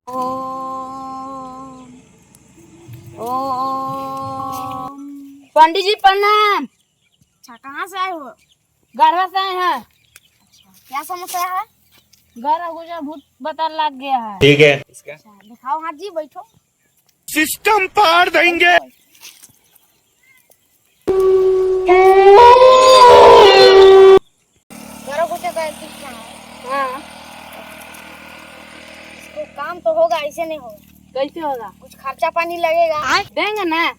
ओम ओम। पंडित जी प्रणाम। अच्छा, कहाँ से आए हो? गढ़वा से आए हैं। अच्छा, क्या समस्या है? घर गुजर भूत बता लग गया है। ठीक है। अच्छा, दिखाओ हाथ जी, बैठो। सिस्टम पार देंगे। घर घुसे गए दिखना है। हाँ, इसको काम तो होगा, ऐसे नहीं होगा। कैसे होगा? कुछ खर्चा पानी लगेगा। देंगे ना,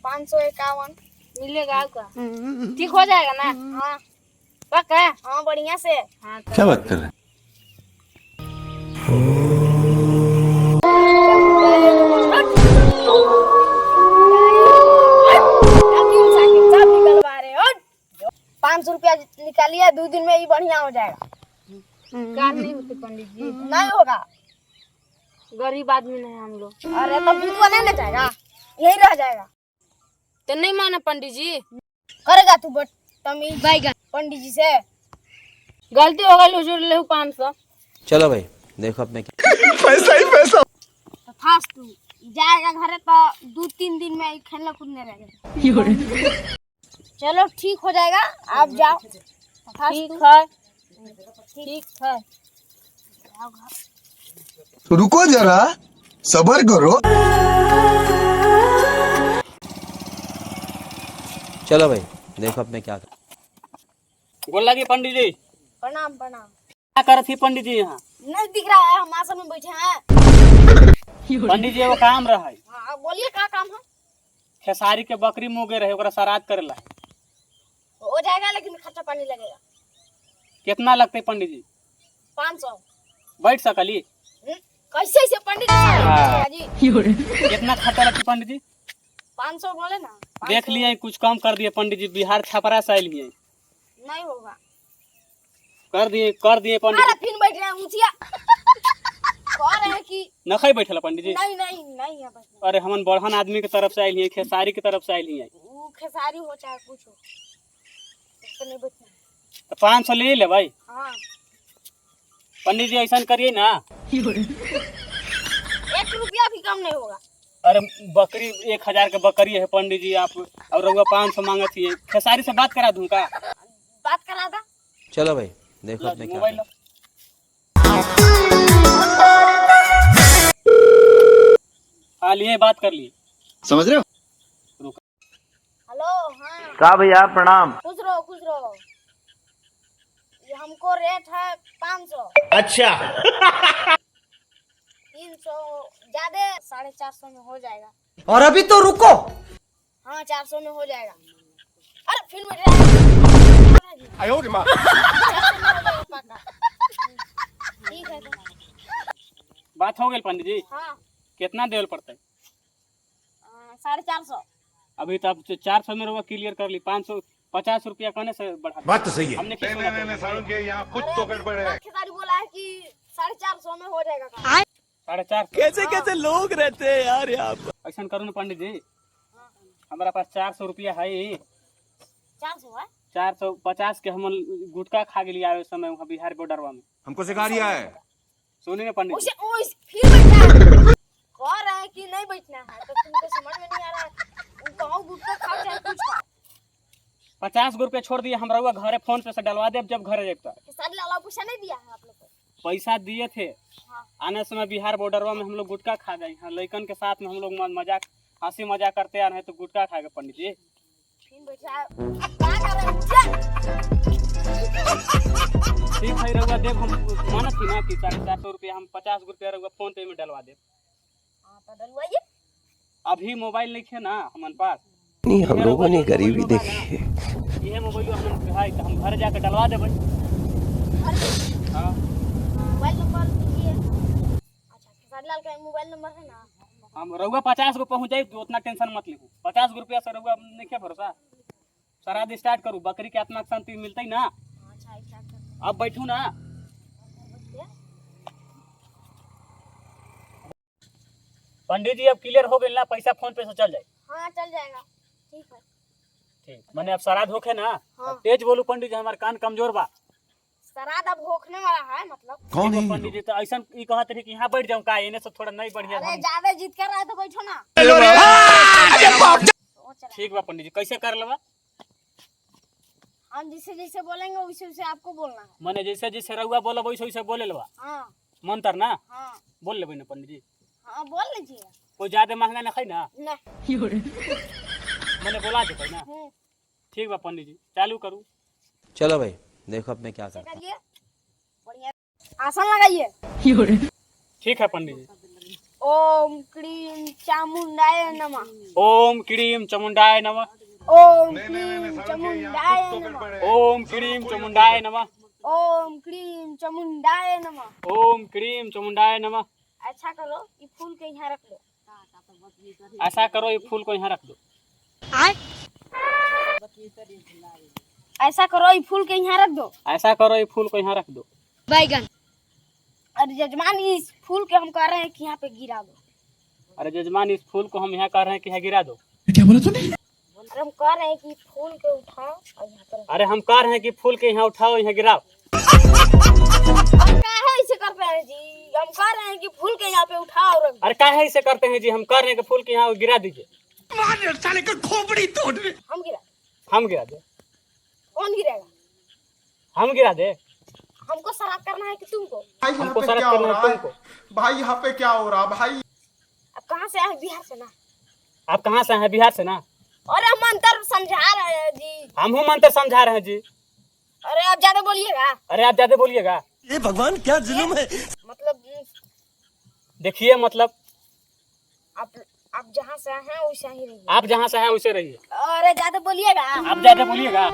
551 मिलेगा आपका। ठीक हो जाएगा ना? हाँ पक्का? हाँ, बढ़िया से। हाँ क्या बात कर रहे हैं? सब निकलवा रहे हो। 500 रुपया निकालिए, 2 दिन में ही बढ़िया हो जाएगा। कार नहीं होते पंडित जी, नहीं होगा। गरीब आदमी नहीं हम लोग। अरे तब भूतवा नहीं ले जाएगा, यही रह जाएगा। तो नहीं माने पंडित जी? करेगा तू बदतमीज पंडित जी से। गलती हो गई, हुजूर ले 500। चलो भाई देखो अपने पैसा ही पैसा। तो थास तू जाएगा घरे तो 2-3 दिन में खेलने कूदने रहेगा। चलो ठीक हो जाएगा, आप जाओ। ठीक है, ठीक है। जाओ घर। रुको जरा, सबर करो। चलो भाई देखो अपने क्या कर। बोल लगी पंडित जी, प्रणाम प्रणाम। क्या कर थी पंडित जी यहाँ? नहीं दिख रहा है, हम आसन में बैठे हैं। पंडित जी एगो काम रहा है, हाँ बोलिए, क्या काम है? खेसारी के बकरी मुँगे रहे ओकरा श्राद्ध करेला है। हो जाएगा, लेकिन खर्चा पानी लगेगा। कितना लगते पंडित जी? 500। बैठ सकली? कैसे ऐसे पंडित जी? कितना खर्चा लगती पंडित जी? 500 बोले ना। देख लिए कुछ कम कर दिए पंडित जी, बिहार छपरा से आयल है। नहीं होगा। कर दिए पंडित अरे जी। फिर बैठ रहे हैं ऊँचिया। कह रहे हैं कि नखई बैठल पंडित जी? नहीं नहीं नहीं है बस। अरे हमन बढ़न आदमी के तरफ से आयल है, खेसारी की तरफ से आयल है। वो खेसारी हो चाहे कुछ हो, तो नहीं बैठना है। तो 500 ले ले भाई। हाँ, पंडित जी ऐसा करिए ना। 1 रुपया भी कम नहीं होगा। अरे बकरी 1000 के बकरी है पंडित जी, आप और रउआ 500 मांगत है। खेसारी से बात करा दूं का? बात करा था। चलो भाई देखो अपने क्या मोबाइल कर। हाँ लिए बात कर लिए। समझ रहे हो? हेलो, हाँ का भैया प्रणाम। खुश रहो खुश रहो। ये हमको रेट है 500। अच्छा। 300 ज्यादा, 450 में हो जाएगा। और अभी तो रुको। हाँ 400 में हो जाएगा। अरे फिर में आयो रे माँ। ठीक है तो। बात हो गई पंडित जी? हाँ कितना देवल पड़ता है? 450। अभी तो आप 400 में रुपया क्लियर कर ली, 550 रुपया कहने से बढ़ा दी। बात तो सही है। हमने किस सुना? सारुण के यहाँ कुछ तो गड़बड़ है। खेसारी बोला है कि 450 में हो जाएगा काम। 450 कैसे लोग रहते हैं यार यहाँ पर। ऐसा करो ना पंडित जी, हमारा पास 400 रुपया है। 400 है? 450 के हम गुटखा खा के लिए आए उस समय वहाँ बिहार बॉर्डरवा में। हमको सिखा रिया है। सुनिए ना पंडित जी, फिर बैठना है। कह रहे हैं कि नहीं बैठना है, तो तुमको समझ में नहीं आ रहा है। कहो गुटखा खाओ चाहे कुछ खाओ। 50 रुपया छोड़ दिए, हम रउआ घरे फोन पे से डलवा दे जब घरे जाए। खेसारी लाला पैसा नहीं दिया है आप लोग को? पैसा दिए थे। हाँ। आने समय बिहार बॉर्डरवा में हम लोग गुटखा खा गए हैं, लड़कन के साथ में हम लोग मजाक हंसी मजाक करते आ रहे हैं तो गुटखा खा गए पंडित जी। फिर बैठा है। क्या कर रहे हैं? ठीक है रउआ देव, हम मानत थी ना कि 450 रुपया, हम 50 रुपया रउआ फोन पे में डलवा दे। हाँ तो डलवाइए। अभी मोबाइल नहीं है ना हमारे पास। नहीं हम लोगों ने गरीबी देखी है। ये मोबाइल हम है तो हम घर जाकर डलवा देवे। हाँ मोबाइल नंबर दीजिए। अच्छा, खेसारी लाल का मोबाइल नंबर है ना? हम रउआ 50 को पहुँच जाए तो उतना टेंशन मत लीजिए। 50 रुपया से रउआ नहीं क्या भरोसा। श्राद्ध स्टार्ट करूँ, बकरी के आत्मा के शांति मिलता ही ना। अच्छा स्टार्ट कर। अब बैठू ना। पंडित जी अब क्लियर हो गई ना, पैसा फोन पे से चल जाए। हाँ चल जाएगा। ठीक है। ठीक, मैंने अब श्राद्ध होके ना। हाँ। तेज बोलू पंडित जी, हमारे कान कमजोर बा। श्राद्ध अब होखने वाला है मतलब। कौन है पंडित जी तो ऐसा ई कहत रही कि यहाँ बैठ जाऊँ का इन्हें से थोड़ा नहीं बढ़िया अरे ज्यादा जिद कर रहा है तो बैठो ना। ठीक बा पंडित जी कैसे कर लेबा? हम जैसे जैसे बोलेंगे वैसे वैसे आपको बोलना है। मैंने जैसे जैसे रहुआ बोला वैसे वैसे बोले लेबा। हाँ मंत्र ना हाँ बोल लेबे ना पंडित जी। हाँ बोल लीजिए। कोई ज्यादा महंगा ना खाई ना नहीं। मैंने बोला देते ना। ठीक बा पंडित जी चालू करूँ। चलो भाई देखो अब मैं क्या करता हूँ। करिए बढ़िया आसन लगाइए। ठीक है पंडित जी। ओम क्रीम चामुंडाय नमः। ओम क्रीम चामुंडाय नमः। ओम क्रीम चामुंडाय नमः। ओम क्रीम चामुंडाय नमः। ओम क्रीम चामुंडाय नमः। ओम क्रीम चामुंडाय नमः। अच्छा करो ये फूल के यहाँ रख दो। ऐसा करो ये फूल को यहाँ रख दो। ऐसा करो ये फूल के यहाँ रख दो। ऐसा करो ये फूल को यहाँ रख दो। बैगन। अरे जजमान इस फूल के हम कह रहे हैं कि यहाँ पे गिरा दो। अरे जजमान इस फूल को हम यहाँ कर रहे हैं कि यहाँ गिरा दो। अरे हम कह रहे हैं कि फूल के उठाओ और यहाँ पे रखो। अरे हम कह रहे हैं कि फूल के यहाँ उठाओ यहाँ गिराओ। हम काहे ऐसे करते हैं जी? हम कह रहे हैं कि फूल के यहाँ पे उठाओ और रख दो। अरे काहे ऐसे करते हैं जी? हम कर रहे हैं कि फूल के यहाँ गिरा दीजिए। हम गिरा। हम गिरा दे। कौन गिरेगा? हम गिरा दे। हमको शराब करना है कि तुमको? हमको शराब करना है तुमको। भाई यहाँ पे क्या हो रहा भाई? अब कहाँ से आए? बिहार से ना। आप कहाँ से हैं? बिहार से ना। अरे हम मंत्र समझा रहे हैं जी। हम मंत्र समझा रहे हैं जी। अरे आप ज्यादा बोलिएगा। अरे आप ज्यादा बोलिएगा। ये भगवान क्या जुल्म है। मतलब देखिए मतलब आप जहाँ से हैं वैसे ही रहिए। आप जहाँ से हैं वैसे रहिए। अरे ज्यादा बोलिएगा। आप ज्यादा बोलिएगा।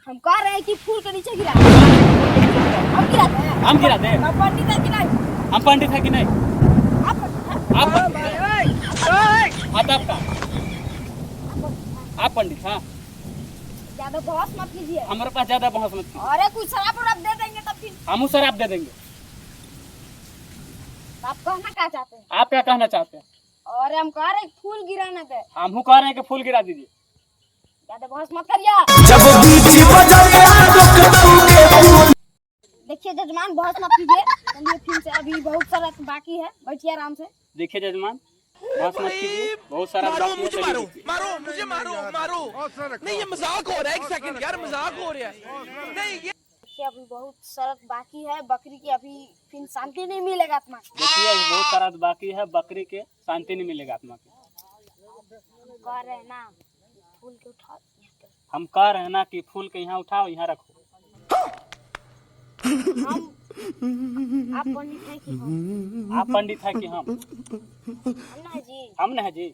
हम कह रहे हैं कि फूल के नीचे गिरा। हम गिराते हैं। हम गिरा दे। हम पंडित है कि नहीं? हम पंडित है कि नहीं? आप पंडित हैं? आप पंडित आप पंडित हाँ। ज्यादा बहस मत कीजिए। हमारे पास ज्यादा बहस मत कीजिए। अरे कुछ शराब वराब दे देंगे तब फिर हम शराब दे देंगे। आप कहना क्या चाहते हैं? आप क्या कहना चाहते हैं? अरे हम कह रहे हैं फूल गिराने पे। हम कह रहे हैं कि फूल गिरा दीजिए। ज्यादा बहस मत करिए। देखिए जजमान बहस मत कीजिए। चलिए फिर से अभी बहुत सारा बाकी है। बैठिए आराम से। देखिए जजमान बहस मत कीजिए। बहुत सारा बाकी है। चलिए देखिए। मारो मुझे मारो नहीं ये मजाक हो रहा है। एक सेकंड यार मजाक हो रहा है। नहीं ये देखिए अभी बहुत शरत बाकी है। बकरी की अभी फिर शांति नहीं मिलेगा आत्मा को। देखिए बहुत सारा बाकी है। बकरी के शांति नहीं मिलेगा आत्मा को। कह रहे हैं ना फूल के उठाओ। हम कह रहे हैं ना कि फूल के यहाँ उठाओ यहाँ रखो। आप पंडित है कि हम? आप पंडित है कि हम? हम ना जी। हम न है जी।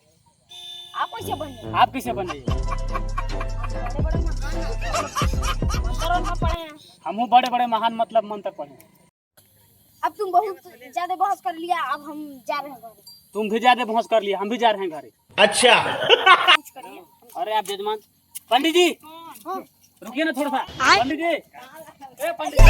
आप कैसे बने? आप किसे बन रही है? बड़े बड़े मकान पड़े हैं। हम बड़े बड़े महान मतलब मंत्र पढ़े हैं। अब तुम बहुत ज्यादा बहस कर लिया। अब हम जा रहे हैं घर। तुम भी ज्यादा बहस कर लिया। हम भी जा रहे हैं घरे। अच्छा कुछ करिए। अरे आप जजमान पंडित जी हाँ। रुकिए ना थोड़ा सा। पंडित जी ए पंडित जी